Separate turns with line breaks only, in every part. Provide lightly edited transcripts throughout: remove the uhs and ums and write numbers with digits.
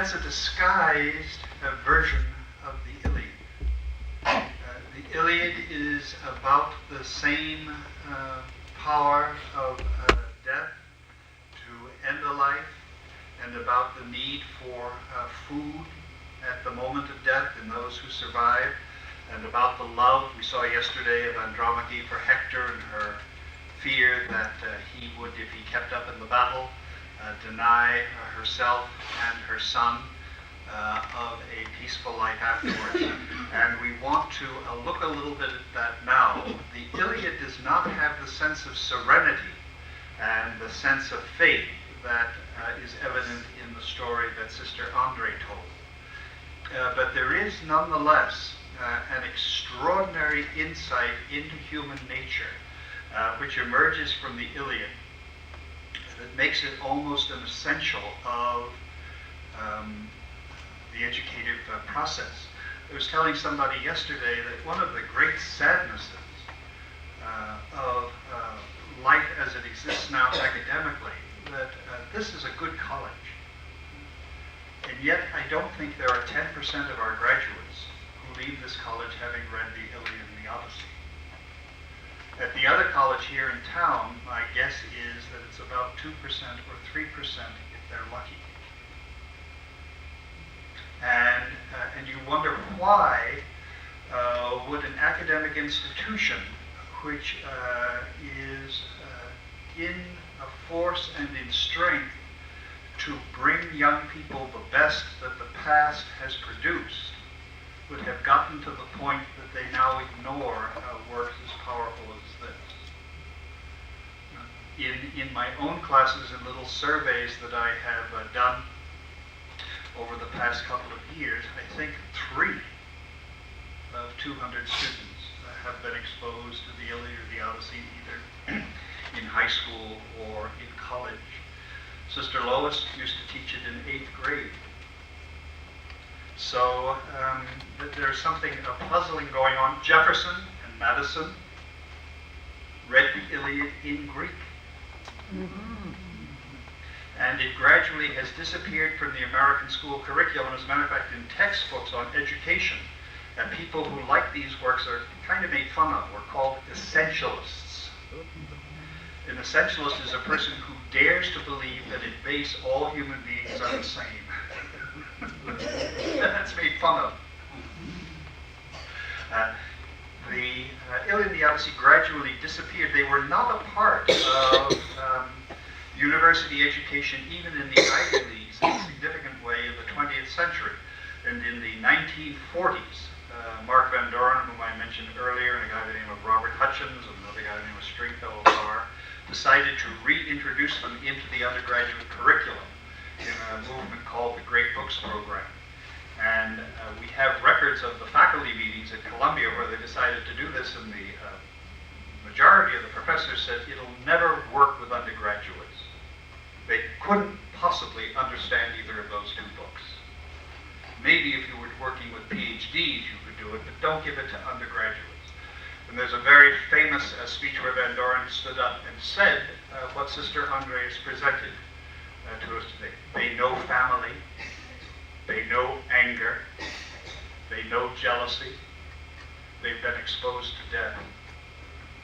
that's a disguised version of the Iliad. The Iliad is about the same power of death to end a life, and about the need for food at the moment of death in those who survive, and about the love we saw yesterday of Andromache for Hector and her fear that he would, if he kept up in the battle, deny herself and her son of a peaceful life afterwards. And we want to look a little bit at that now. The Iliad does not have the sense of serenity and the sense of faith that is evident in the story that Sister Andre told. But there is nonetheless an extraordinary insight into human nature which emerges from the Iliad that makes it almost an essential of the educative process. I was telling somebody yesterday that one of the great sadnesses of life as it exists now academically, that this is a good college. And yet I don't think there are 10% of our graduates who leave this college having read the Iliad and the Odyssey. At the other college here in town, my guess is that it's about 2% or 3% if they're lucky. And you wonder why would an academic institution which is in a force and in strength to bring young people the best that the past has produced would have gotten to the point that they now ignore works as powerful as this. In my own classes and little surveys that I have done over the past couple of years, I think 3 of 200 students have been exposed to the Iliad or the Odyssey either in high school or in college. Sister Lois used to teach it in 8th grade. So there's something puzzling going on. Jefferson and Madison read the Iliad in Greek. Mm-hmm. And it gradually has disappeared from the American school curriculum. As a matter of fact, in textbooks on education, people who like these works are kind of made fun of. We're called essentialists. An essentialist is a person who dares to believe that at base all human beings are the same. That's made fun of. The Illiad and the Odyssey gradually disappeared. They were not a part of university education, even in the Ivy Leagues, in a significant way in the 20th century. And in the 1940s, Mark Van Doren, whom I mentioned earlier, and a guy by the name of Robert Hutchins, and another guy by the name of Stringfellow Barr, decided to reintroduce them into the undergraduate curriculum in a movement called the Great Books Program. And we have records of the faculty meetings at Columbia where they decided to do this, and the majority of the professors said it'll never work with undergraduates. They couldn't possibly understand either of those 2 books. Maybe if you were working with PhDs you could do it, but don't give it to undergraduates. And there's a very famous speech where Van Doren stood up and said what Sister Andre has presented to us today. They know family, they know anger, they know jealousy, they've been exposed to death.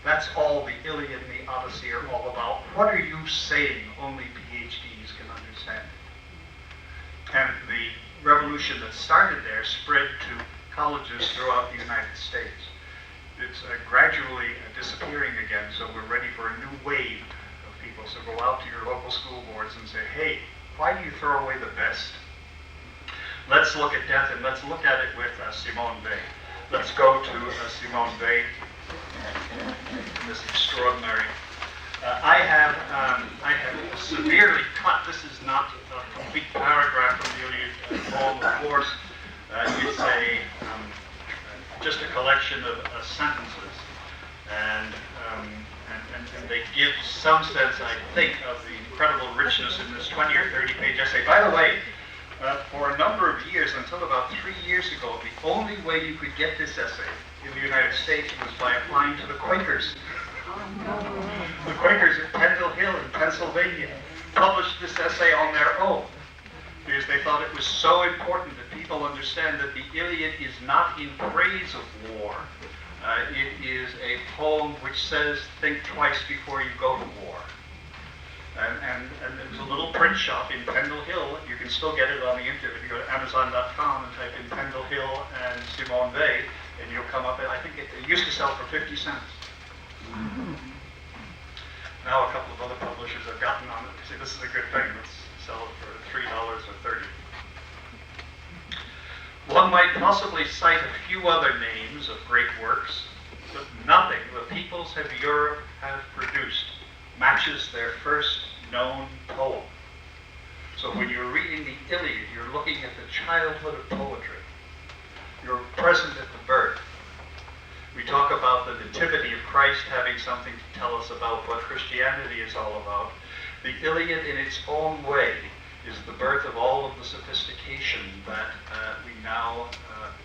That's all the Iliad and the Odyssey are all about. What are you saying? Only PhDs can understand it. And the revolution that started there spread to colleges throughout the United States. It's gradually disappearing again, so we're ready for a new wave of people. So go out to your local school boards and say, hey, why do you throw away the best? Let's look at death, and let's look at it with Simone Weil. Let's go to Simone Weil. This extraordinary. I have severely cut. This is not a complete paragraph from the Illiad poem, of course. It's just a collection of sentences, and they give some sense, I think, of the incredible richness in this 20 or 30-page essay. By the way, for a number of years, until about 3 years ago, the only way you could get this essay in the United States was by applying to the Quakers. The Quakers at Pendle Hill in Pennsylvania published this essay on their own. because they thought it was so important that people understand that the Iliad is not in praise of war. It is a poem which says, think twice before you go to war. And there's a little print shop in Pendle Hill. You can still get it on the internet if you go to Amazon.com and type in Pendle Hill and Simone Weil, and you'll come up, and I think it used to sell for 50 cents. Now a couple of other publishers have gotten on it. They say, this is a good thing, let's sell it for $3 or $30. One might possibly cite a few other names of great works, but nothing the peoples of Europe have produced matches their first known poem. So when you're reading the Iliad, you're looking at the childhood of poetry. You're present at the birth. We talk about the nativity of Christ having something to tell us about what Christianity is all about. The Iliad, in its own way, is the birth of all of the sophistication that we now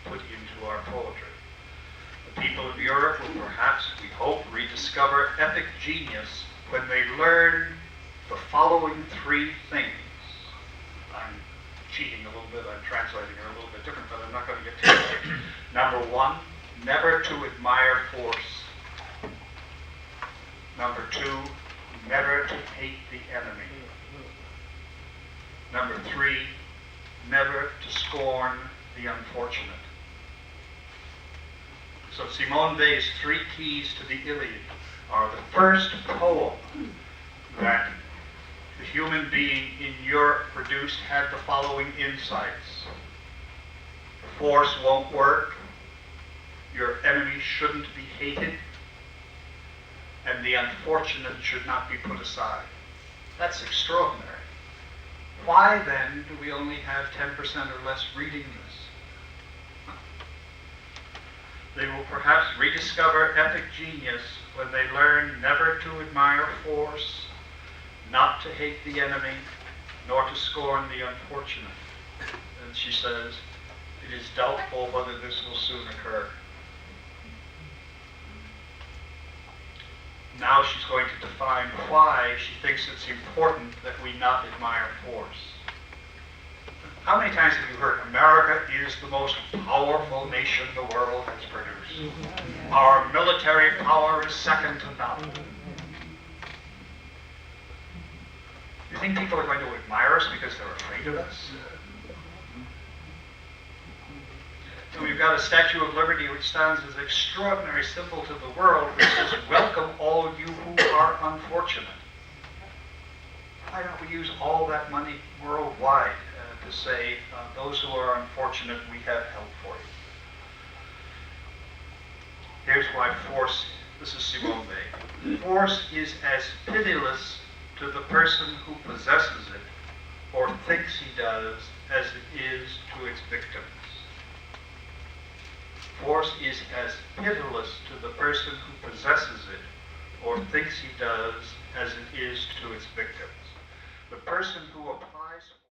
put into our poetry. The people of Europe will perhaps, we hope, rediscover epic genius when they learn the following three things. I'm cheating a little bit, I'm translating it a little bit different, but I'm not going to get too much. Number one, never to admire force. Number two, never to hate the enemy. Number three, never to scorn the unfortunate. So Simone Weil's three keys to the Iliad are the first poem that the human being in Europe produced had the following insights. Force won't work, your enemy shouldn't be hated, and the unfortunate should not be put aside. That's extraordinary. Why then do we only have 10% or less reading this? They will perhaps rediscover epic genius when they learn never to admire force, not to hate the enemy, nor to scorn the unfortunate. And she says, it is doubtful whether this will soon occur. Now she's going to define why she thinks it's important that we not admire force. How many times have you heard, America is the most powerful nation the world has produced? Our military power is second to none. You think people are going to admire us because they're afraid of us? And we've got a Statue of Liberty which stands as an extraordinary symbol to the world, which says, welcome all you who are unfortunate. Why don't we use all that money worldwide to say, those who are unfortunate, we have help for you. Here's why force, this is Simone Weil. Force is as pitiless to the person who possesses it, or thinks he does, as it is to its victims. Force is as pitiless to the person who possesses it, or thinks he does, as it is to its victims. The person who applies